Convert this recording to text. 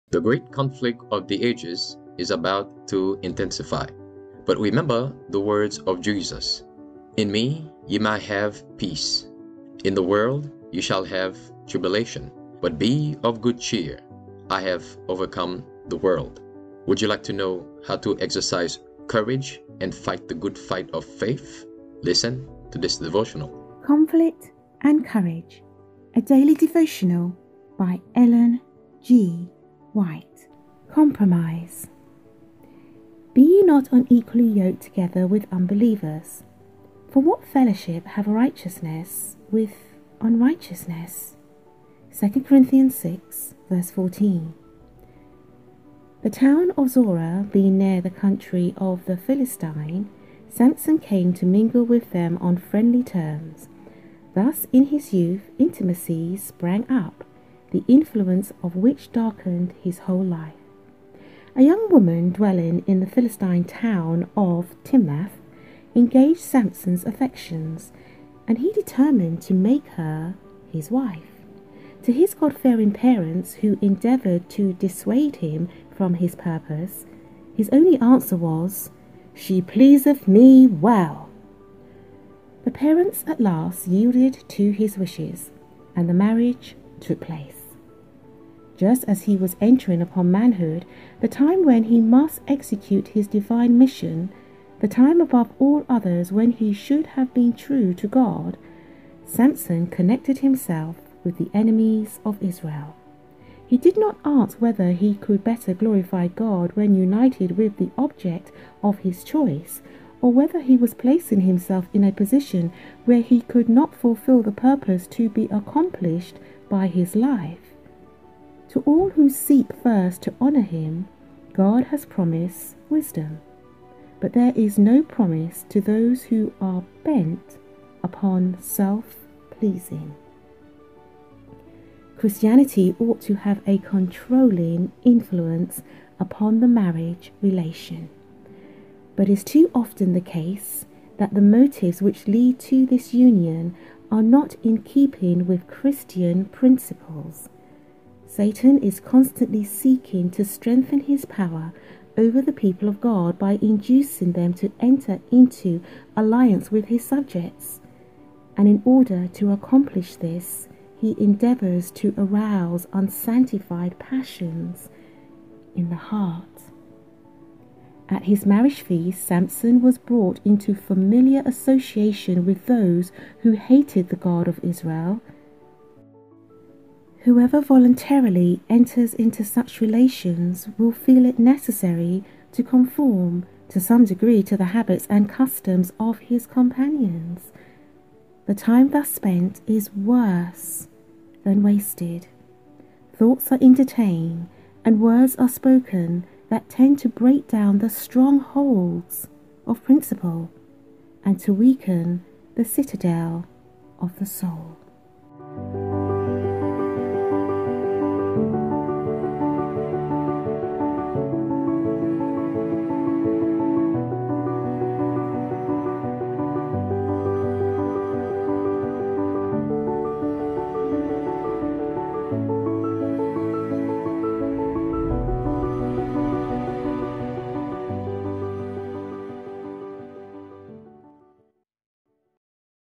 The great conflict of the ages is about to intensify. But remember the words of Jesus. In me ye might have peace. In the world you shall have tribulation. But be of good cheer. I have overcome the world. Would you like to know how to exercise courage and fight the good fight of faith? Listen to this devotional. Conflict and Courage, a daily devotional by Ellen G. White. Compromise. Be ye not unequally yoked together with unbelievers. For what fellowship have righteousness with unrighteousness? 2 Corinthians 6, verse 14. The town of Zorah being near the country of the Philistine, Samson came to mingle with them on friendly terms. Thus in his youth intimacies sprang up, the influence of which darkened his whole life. A young woman dwelling in the Philistine town of Timnath engaged Samson's affections, and he determined to make her his wife. To his God-fearing parents, who endeavoured to dissuade him from his purpose, his only answer was, "She pleaseth me well." The parents at last yielded to his wishes, and the marriage took place. Just as he was entering upon manhood, the time when he must execute his divine mission, the time above all others when he should have been true to God, Samson connected himself with the enemies of Israel. He did not ask whether he could better glorify God when united with the object of his choice, or whether he was placing himself in a position where he could not fulfill the purpose to be accomplished by his life. To all who seek first to honor him, God has promised wisdom, but there is no promise to those who are bent upon self-pleasing. Christianity ought to have a controlling influence upon the marriage relation, but it is too often the case that the motives which lead to this union are not in keeping with Christian principles. Satan is constantly seeking to strengthen his power over the people of God by inducing them to enter into alliance with his subjects. And in order to accomplish this, he endeavours to arouse unsanctified passions in the heart. At his marriage feast, Samson was brought into familiar association with those who hated the God of Israel. Whoever voluntarily enters into such relations will feel it necessary to conform to some degree to the habits and customs of his companions. The time thus spent is worse than wasted. Thoughts are entertained and words are spoken that tend to break down the strongholds of principle and to weaken the citadel of the soul.